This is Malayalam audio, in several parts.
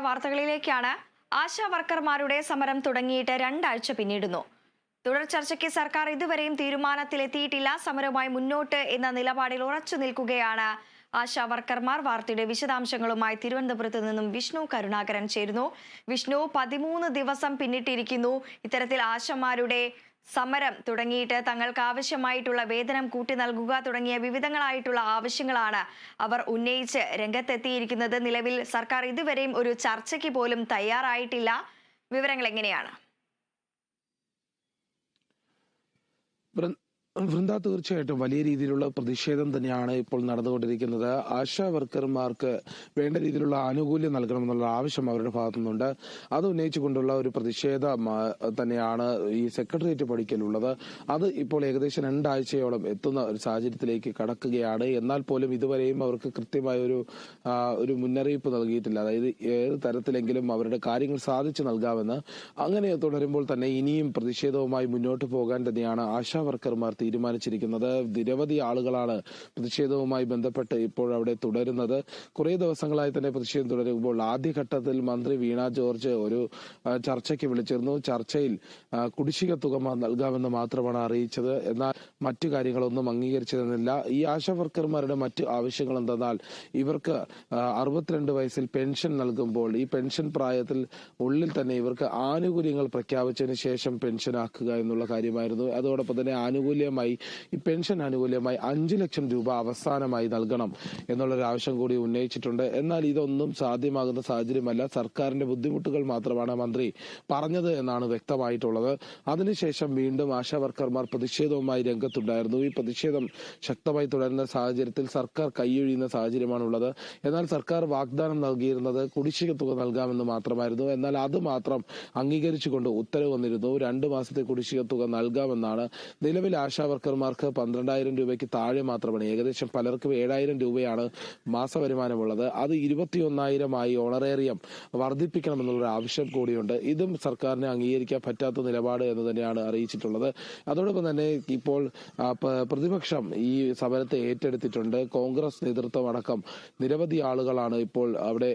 വാർത്തകളിലേക്കാണ്. ആശാ വർക്കർമാരുടെ സമരം തുടങ്ങിയിട്ട് 2 ആഴ്ച പിന്നിടുന്നു. തുടർ ചർച്ചയ്ക്ക് സർക്കാർ ഇതുവരെയും തീരുമാനത്തിലെത്തിയിട്ടില്ല. സമരവുമായി മുന്നോട്ട് എന്ന നിലപാടിൽ ഉറച്ചു നിൽക്കുകയാണ് ആശാ വർക്കർമാർ. വാർത്തയുടെ വിശദാംശങ്ങളുമായി തിരുവനന്തപുരത്ത് നിന്നും വിഷ്ണു കരുണാകരൻ ചേരുന്നു. വിഷ്ണു, 13 ദിവസം പിന്നിട്ടിരിക്കുന്നു ഇത്തരത്തിൽ ആശമാരുടെ സമരം തുടങ്ങിയിട്ട്. തങ്ങൾക്ക് ആവശ്യമായിട്ടുള്ള വേതനം കൂട്ടി നൽകുക തുടങ്ങിയ വിവിധങ്ങളായിട്ടുള്ള ആവശ്യങ്ങളാണ് അവർ ഉന്നയിച്ച് രംഗത്തെത്തിയിരിക്കുന്നത്. നിലവിൽ സർക്കാർ ഇതുവരെയും ഒരു ചർച്ചയ്ക്ക് പോലും തയ്യാറായിട്ടില്ല. വിവരങ്ങൾ എങ്ങനെയാണ്? വൃന്ദ, തീർച്ചയായിട്ടും വലിയ രീതിയിലുള്ള പ്രതിഷേധം തന്നെയാണ് ഇപ്പോൾ നടന്നുകൊണ്ടിരിക്കുന്നത്. ആശാ വർക്കർമാർക്ക് വേണ്ട രീതിയിലുള്ള ആനുകൂല്യം നൽകണമെന്നുള്ള ആവശ്യം അവരുടെ ഭാഗത്തുനിന്നുണ്ട്. അത് ഉന്നയിച്ചുകൊണ്ടുള്ള ഒരു പ്രതിഷേധം തന്നെയാണ് ഈ സെക്രട്ടേറിയറ്റ് പടിക്കലുള്ളത്. അത് ഇപ്പോൾ ഏകദേശം 2 ആഴ്ചയോളം എത്തുന്ന ഒരു സാഹചര്യത്തിലേക്ക് കടക്കുകയാണ്. എന്നാൽ പോലും ഇതുവരെയും അവർക്ക് കൃത്യമായ ഒരു മുന്നറിയിപ്പ് നൽകിയിട്ടില്ല. അതായത് ഏത് തരത്തിലെങ്കിലും അവരുടെ കാര്യങ്ങൾ സാധിച്ചു നൽകാമെന്ന്. അങ്ങനെ തുടരുമ്പോൾ തന്നെ ഇനിയും പ്രതിഷേധവുമായി മുന്നോട്ട് പോകാൻ തന്നെയാണ് ആശാ വർക്കർമാർ തീരുമാനിച്ചിരിക്കുന്നത്. നിരവധി ആളുകളാണ് പ്രതിഷേധവുമായി ബന്ധപ്പെട്ട് ഇപ്പോൾ അവിടെ തുടരുന്നത്. കുറേ ദിവസങ്ങളായി തന്നെ പ്രതിഷേധം തുടരുമ്പോൾ ആദ്യഘട്ടത്തിൽ മന്ത്രി വീണ ജോർജ് ഒരു ചർച്ചയ്ക്ക് വിളിച്ചിരുന്നു. ചർച്ചയിൽ കുടിശ്ശിക തുക നൽകാമെന്ന് മാത്രമാണ് അറിയിച്ചത്. എന്നാൽ മറ്റു കാര്യങ്ങളൊന്നും അംഗീകരിച്ചിരുന്നില്ല. ഈ ആശാ വർക്കർമാരുടെ മറ്റു ആവശ്യങ്ങൾ എന്തെന്നാൽ ഇവർക്ക് 62 വയസ്സിൽ പെൻഷൻ നൽകുമ്പോൾ ഈ പെൻഷൻ പ്രായത്തിൽ ഉള്ളിൽ തന്നെ ഇവർക്ക് ആനുകൂല്യങ്ങൾ പ്രഖ്യാപിച്ചതിന് ശേഷം പെൻഷനാക്കുക എന്നുള്ള കാര്യമായിരുന്നു. അതോടൊപ്പം തന്നെ ഈ പെൻഷൻ ആനുകൂല്യമായി 5 ലക്ഷം രൂപ അവസാനമായി നൽകണം എന്നുള്ളൊരു ആവശ്യം കൂടി ഉന്നയിച്ചിട്ടുണ്ട്. എന്നാൽ ഇതൊന്നും സാധ്യമാകുന്ന സാഹചര്യമല്ല. സർക്കാരിന്റെ ബുദ്ധിമുട്ടുകൾ മാത്രമാണ് മന്ത്രി പറഞ്ഞത് എന്നാണ് വ്യക്തമായിട്ടുള്ളത്. അതിനുശേഷം വീണ്ടും ആശാ വർക്കർമാർ പ്രതിഷേധവുമായി രംഗത്തുണ്ടായിരുന്നു. ഈ പ്രതിഷേധം ശക്തമായി തുടരുന്ന സാഹചര്യത്തിൽ സർക്കാർ കൈയൊഴിയുന്ന സാഹചര്യമാണുള്ളത്. എന്നാൽ സർക്കാർ വാഗ്ദാനം നൽകിയിരുന്നത് കുടിശ്ശിക തുക നൽകാമെന്ന് മാത്രമായിരുന്നു. എന്നാൽ അത് മാത്രം അംഗീകരിച്ചുകൊണ്ട് ഉത്തരവ് വന്നിരുന്നു. 2 മാസത്തെ കുടിശ്ശിക തുക നൽകാമെന്നാണ്. നിലവിൽ ആശാ വർക്കർമാർക്ക് 12,000 രൂപയ്ക്ക് താഴെ മാത്രമാണ്. ഏകദേശം പലർക്കും 7,000 രൂപയാണ് മാസവരുമാനമുള്ളത്. അത് 21,000 ഓണറേറിയം വർദ്ധിപ്പിക്കണമെന്നുള്ള ആവശ്യം കൂടിയുണ്ട്. ഇതും സർക്കാരിന് അംഗീകരിക്കാൻ പറ്റാത്ത നിലപാട് എന്ന് തന്നെയാണ് അറിയിച്ചിട്ടുള്ളത്. അതോടൊപ്പം തന്നെ ഇപ്പോൾ പ്രതിപക്ഷം ഈ സമരത്തെ ഏറ്റെടുത്തിട്ടുണ്ട്. കോൺഗ്രസ് നേതൃത്വം അടക്കം നിരവധി ആളുകളാണ് ഇപ്പോൾ അവിടെ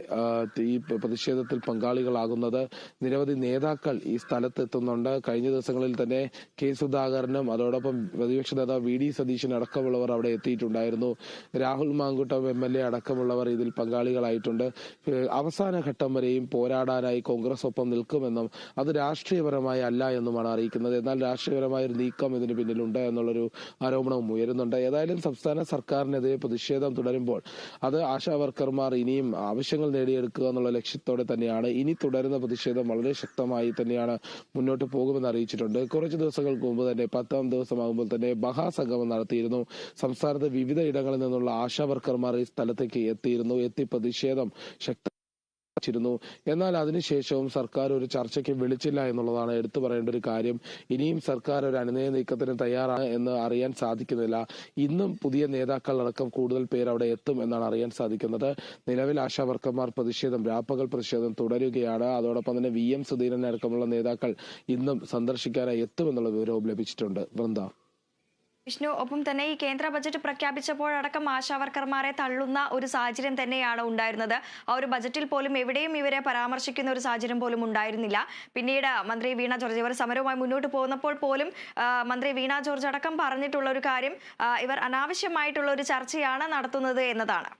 ഈ പ്രതിഷേധത്തിൽ പങ്കാളികളാകുന്നത്. നിരവധി നേതാക്കൾ ഈ സ്ഥലത്തെത്തുന്നുണ്ട്. കഴിഞ്ഞ ദിവസങ്ങളിൽ തന്നെ കെ സുധാകരനും അതോടൊപ്പം പ്രതിപക്ഷ നേതാവ് വി.ഡി. സതീശൻ അടക്കമുള്ളവർ അവിടെ എത്തിയിട്ടുണ്ടായിരുന്നു. രാഹുൽ മാങ്കൂട്ടം MLA അടക്കമുള്ളവർ ഇതിൽ പങ്കാളികളായിട്ടുണ്ട്. അവസാന ഘട്ടം വരെയും പോരാടാനായി കോൺഗ്രസ് ഒപ്പം നിൽക്കുമെന്നും അത് രാഷ്ട്രീയപരമായി അല്ല എന്നുമാണ് അറിയിക്കുന്നത്. എന്നാൽ രാഷ്ട്രീയപരമായ ഒരു നീക്കം ഇതിന് പിന്നിലുണ്ട് എന്നുള്ളൊരു ആരോപണവും ഉയരുന്നുണ്ട്. ഏതായാലും സംസ്ഥാന സർക്കാരിനെതിരെ പ്രതിഷേധം തുടരുമ്പോൾ അത് ആശാ വർക്കർമാർ ഇനിയും ആവശ്യങ്ങൾ നേടിയെടുക്കുക എന്നുള്ള ലക്ഷ്യത്തോടെ തന്നെയാണ്. ഇനി തുടരുന്ന പ്രതിഷേധം വളരെ ശക്തമായി തന്നെയാണ് മുന്നോട്ട് പോകുമെന്ന് അറിയിച്ചിട്ടുണ്ട്. കുറച്ച് ദിവസങ്ങൾക്ക് മുമ്പ് തന്നെ 10ാം ദിവസമാകുമ്പോൾ തന്നെ മഹാസംഗമം നടത്തിയിരുന്നു. സംസ്ഥാനത്തെ വിവിധ ഇടങ്ങളിൽ നിന്നുള്ള ആശാ വർക്കർമാർ ഈ സ്ഥലത്തേക്ക് എത്തി പ്രതിഷേധം ശക്തമാക്കിയിരുന്നു. എന്നാൽ അതിനുശേഷവും സർക്കാർ ഒരു ചർച്ചയ്ക്ക് വിളിച്ചില്ല എന്നുള്ളതാണ് എടുത്തു പറയേണ്ട ഒരു കാര്യം. ഇനിയും സർക്കാർ ഒരു അനുനയ നീക്കത്തിന് തയ്യാറാണ് എന്ന് അറിയാൻ സാധിക്കുന്നില്ല. ഇന്നും പുതിയ നേതാക്കൾ അടക്കം കൂടുതൽ പേർ അവിടെ എത്തും എന്നാണ് അറിയാൻ സാധിക്കുന്നത്. നിലവിൽ ആശാ വർക്കർമാർ രാപ്പകൽ പ്രതിഷേധം തുടരുകയാണ്. അതോടൊപ്പം തന്നെ VM സുധീരൻ അടക്കമുള്ള നേതാക്കൾ ഇന്നും സന്ദർശിക്കാനായി എത്തുമെന്നുള്ള വിവരവും ലഭിച്ചിട്ടുണ്ട്. വൃന്ദ. വിഷ്ണു, ഒപ്പം തന്നെ ഈ കേന്ദ്ര ബജറ്റ് പ്രഖ്യാപിച്ചപ്പോഴടക്കം ആശാ വർക്കർമാരെ തള്ളുന്ന ഒരു സാഹചര്യം തന്നെയാണ് ഉണ്ടായിരുന്നത്. ആ ഒരു ബജറ്റിൽ പോലും എവിടെയും ഇവരെ പരാമർശിക്കുന്ന ഒരു സാഹചര്യം പോലും ഉണ്ടായിരുന്നില്ല. പിന്നീട് മന്ത്രി വീണ ജോർജ് ഇവർ സമരവുമായി മുന്നോട്ട് പോകുന്നപ്പോൾ പോലും മന്ത്രി വീണ ജോർജ് അടക്കം പറഞ്ഞിട്ടുള്ള ഒരു കാര്യം ഇവർ അനാവശ്യമായിട്ടുള്ള ഒരു ചർച്ചയാണ് നടത്തുന്നത് എന്നതാണ്.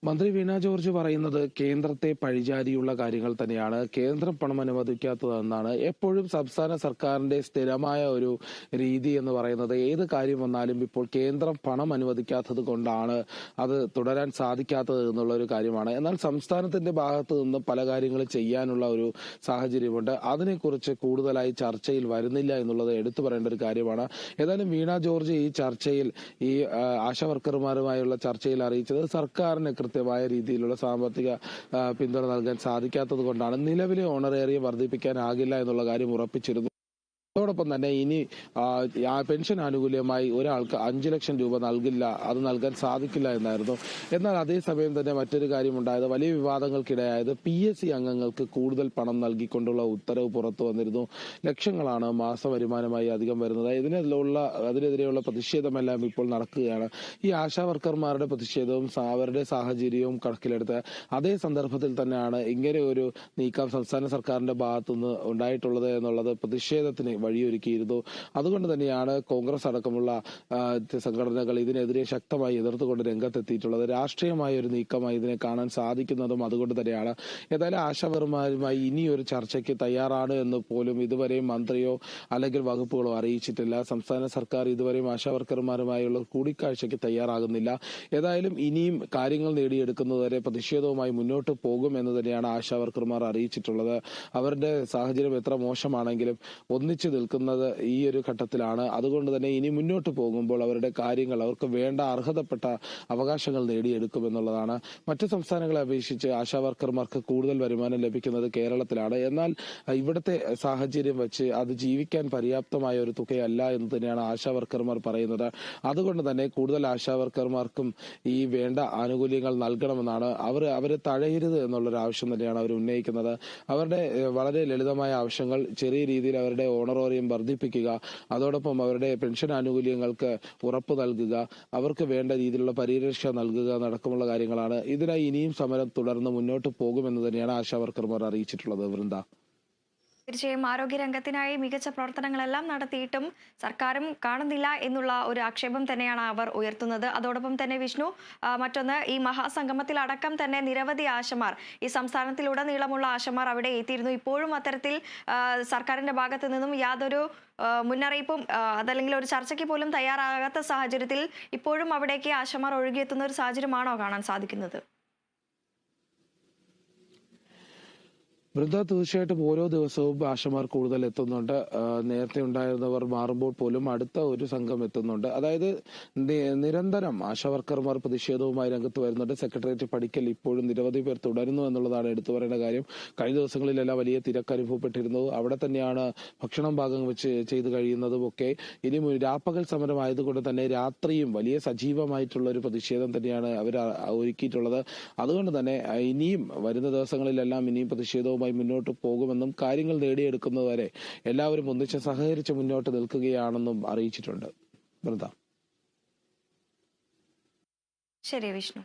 മന്ത്രി വീണ ജോർജ് പറയുന്നത് കേന്ദ്രത്തെ പഴിചാരിയുള്ള കാര്യങ്ങൾ തന്നെയാണ്. കേന്ദ്രം പണം അനുവദിക്കാത്തതെന്നാണ്. എപ്പോഴും സംസ്ഥാന സർക്കാരിന്റെ സ്ഥിരമായ ഒരു രീതി എന്ന് പറയുന്നത് ഏത് കാര്യം വന്നാലും ഇപ്പോൾ കേന്ദ്രം പണം അനുവദിക്കാത്തത് കൊണ്ടാണ് അത് തുടരാൻ സാധിക്കാത്തത് എന്നുള്ള ഒരു കാര്യമാണ്. എന്നാൽ സംസ്ഥാനത്തിന്റെ ഭാഗത്ത് നിന്ന് പല കാര്യങ്ങളും ചെയ്യാനുള്ള ഒരു സാഹചര്യമുണ്ട്. അതിനെക്കുറിച്ച് കൂടുതലായി ചർച്ചയിൽ വരുന്നില്ല എന്നുള്ളത് എടുത്തു പറയേണ്ട ഒരു കാര്യമാണ്. ഏതായാലും വീണ ജോർജ് ഈ ചർച്ചയിൽ ഈ ആശാ വർക്കർമാരുമായുള്ള ചർച്ചയിൽ അറിയിച്ചത് സർക്കാരിന് കൃത്യമായ രീതിയിലുള്ള സാമ്പത്തിക പിന്തുണ നൽകാൻ സാധിക്കാത്തത് കൊണ്ടാണ് നിലവിലെ ഓണറേറിയം വർദ്ധിപ്പിക്കാനാകില്ല എന്നുള്ള കാര്യം ഉറപ്പിച്ചിരുന്നു. അതോടൊപ്പം തന്നെ ഇനി പെൻഷൻ ആനുകൂല്യമായി ഒരാൾക്ക് 5 ലക്ഷം രൂപ നൽകില്ല, അത് നൽകാൻ സാധിക്കില്ല എന്നായിരുന്നു. എന്നാൽ അതേസമയം തന്നെ മറ്റൊരു കാര്യമുണ്ടായത്, വലിയ വിവാദങ്ങൾക്കിടയായത് PSC അംഗങ്ങൾക്ക് കൂടുതൽ പണം നൽകിക്കൊണ്ടുള്ള ഉത്തരവ് പുറത്തു വന്നിരുന്നു. ലക്ഷങ്ങളാണ് മാസ വരുമാനമായി അധികം വരുന്നത്. അതിനെതിരെയുള്ള പ്രതിഷേധമെല്ലാം ഇപ്പോൾ നടക്കുകയാണ്. ഈ ആശാ വർക്കർമാരുടെ പ്രതിഷേധവും അവരുടെ സാഹചര്യവും കണക്കിലെടുത്ത് അതേ സന്ദർഭത്തിൽ തന്നെയാണ് ഇങ്ങനെ ഒരു നീക്കം സംസ്ഥാന സർക്കാരിന്റെ ഭാഗത്തുനിന്ന് ഉണ്ടായിട്ടുള്ളത് എന്നുള്ളത് പ്രതിഷേധത്തിന് വഴിയൊരുക്കിയിരുന്നു. അതുകൊണ്ട് തന്നെയാണ് കോൺഗ്രസ് അടക്കമുള്ള സംഘടനകൾ ഇതിനെതിരെ ശക്തമായി എതിർത്തുകൊണ്ട് രംഗത്തെത്തിയിട്ടുള്ളത്. രാഷ്ട്രീയമായ ഒരു നീക്കമായി ഇതിനെ കാണാൻ സാധിക്കുന്നതും അതുകൊണ്ട് തന്നെയാണ്. ഏതായാലും ആശാവർമാരുമായി ഇനിയൊരു ചർച്ചയ്ക്ക് തയ്യാറാണ് എന്ന് പോലും ഇതുവരെയും മന്ത്രിയോ അല്ലെങ്കിൽ വകുപ്പുകളോ അറിയിച്ചിട്ടില്ല. സംസ്ഥാന സർക്കാർ ഇതുവരെയും ആശാവർക്കർമാരുമായുള്ള കൂടിക്കാഴ്ചയ്ക്ക് തയ്യാറാകുന്നില്ല. ഏതായാലും ഇനിയും കാര്യങ്ങൾ നേടിയെടുക്കുന്നതുവരെ പ്രതിഷേധവുമായി മുന്നോട്ട് പോകും എന്ന് തന്നെയാണ് ആശാവർക്കർമാർ അറിയിച്ചിട്ടുള്ളത്. അവരുടെ സാഹചര്യം എത്ര മോശമാണെങ്കിലും ഒന്നിച്ചു നിൽക്കുന്നത് ഈ ഒരു ഘട്ടത്തിലാണ്. അതുകൊണ്ട് തന്നെ ഇനി മുന്നോട്ട് പോകുമ്പോൾ അവരുടെ കാര്യങ്ങൾ, അവർക്ക് വേണ്ട അർഹതപ്പെട്ട അവകാശങ്ങൾ നേടിയെടുക്കുമെന്നുള്ളതാണ്. മറ്റു സംസ്ഥാനങ്ങളെ അപേക്ഷിച്ച് ആശാവർക്കർമാർക്ക് കൂടുതൽ വരുമാനം ലഭിക്കുന്നത് കേരളത്തിലാണ്. എന്നാൽ ഇവിടുത്തെ സാഹചര്യം വെച്ച് അത് ജീവിക്കാൻ പര്യാപ്തമായ ഒരു തുകയല്ല എന്ന് തന്നെയാണ് ആശാവർക്കർമാർ പറയുന്നത്. അതുകൊണ്ട് തന്നെ കൂടുതൽ ആശാവർക്കർമാർക്കും ഈ വേണ്ട ആനുകൂല്യങ്ങൾ നൽകണമെന്നാണ് അവരെ തഴയരുത് എന്നുള്ളൊരു ആവശ്യം തന്നെയാണ് അവർ ഉന്നയിക്കുന്നത്. അവരുടെ വളരെ ലളിതമായ ആവശ്യങ്ങൾ, ചെറിയ രീതിയിൽ അവരുടെ ഓണറോറിയം വർദ്ധിപ്പിക്കുക, അതോടൊപ്പം അവരുടെ പെൻഷൻ ആനുകൂല്യങ്ങൾക്ക് ഉറപ്പ് നൽകുക, അവർക്ക് വേണ്ട രീതിയിലുള്ള പരിരക്ഷ നൽകുക അടക്കമുള്ള കാര്യങ്ങളാണ്. ഇതിനായി ഇനിയും സമരം തുടർന്ന് മുന്നോട്ട് പോകുമെന്ന് തന്നെയാണ് ആശാവർക്കർമാർ അറിയിച്ചിട്ടുള്ളത്. വൃന്ദ, തീർച്ചയായും ആരോഗ്യരംഗത്തിനായി മികച്ച പ്രവർത്തനങ്ങളെല്ലാം നടത്തിയിട്ടും സർക്കാരും കാണുന്നില്ല എന്നുള്ള ഒരു ആക്ഷേപം തന്നെയാണ് അവർ ഉയർത്തുന്നത്. അതോടൊപ്പം തന്നെ വിഷ്ണു, മറ്റൊന്ന്, ഈ മഹാസംഗമത്തിൽ അടക്കം തന്നെ നിരവധി ആശമാർ, ഈ സംസ്ഥാനത്തിലുടനീളമുള്ള ആശമാർ അവിടെ എത്തിയിരുന്നു. ഇപ്പോഴും അത്തരത്തിൽ സർക്കാരിന്റെ ഭാഗത്ത് നിന്നും യാതൊരു മുന്നറിയിപ്പും അതല്ലെങ്കിൽ ഒരു ചർച്ചയ്ക്ക് പോലും തയ്യാറാകാത്ത സാഹചര്യത്തിൽ ഇപ്പോഴും അവിടേക്ക് ആശമാർ ഒഴുകിയെത്തുന്ന ഒരു സാഹചര്യമാണോ കാണാൻ സാധിക്കുന്നത്? വൃന്ദ, തീർച്ചയായിട്ടും ഓരോ ദിവസവും ആശമാർ കൂടുതൽ എത്തുന്നുണ്ട്. നേരത്തെ ഉണ്ടായിരുന്നവർ മാറുമ്പോൾ പോലും അടുത്ത ഒരു സംഘം എത്തുന്നുണ്ട്. അതായത് നിരന്തരം ആശാവർക്കർമാർ പ്രതിഷേധവുമായി രംഗത്ത് വരുന്നുണ്ട്. സെക്രട്ടേറിയറ്റ് പടിക്കൽ ഇപ്പോഴും നിരവധി പേർ തുടരുന്നു എന്നുള്ളതാണ് എടുത്തു പറയേണ്ട കാര്യം. കഴിഞ്ഞ ദിവസങ്ങളിലെല്ലാം വലിയ തിരക്ക് അനുഭവപ്പെട്ടിരുന്നു. അവിടെ തന്നെയാണ് ഭക്ഷണം പാകം വെച്ച് ചെയ്ത് കഴിയുന്നതും ഒക്കെ. ഇനി രാപ്പകൽ സമരം ആയതുകൊണ്ട് തന്നെ രാത്രിയും വലിയ സജീവമായിട്ടുള്ള ഒരു പ്രതിഷേധം തന്നെയാണ് അവർ ഒരുക്കിയിട്ടുള്ളത്. അതുകൊണ്ട് തന്നെ ഇനിയും വരുന്ന ദിവസങ്ങളിലെല്ലാം ഇനിയും പ്രതിഷേധവുമായി മുന്നോട്ട് പോകുമെന്നും കാര്യങ്ങൾ നേടിയെടുക്കുന്നതുവരെ എല്ലാവരും ഒന്നിച്ച് സഹകരിച്ച് മുന്നോട്ട് നിൽക്കുകയാണെന്നും അറിയിച്ചിട്ടുണ്ട്. വൃന്ദ, ശരി വിഷ്ണു.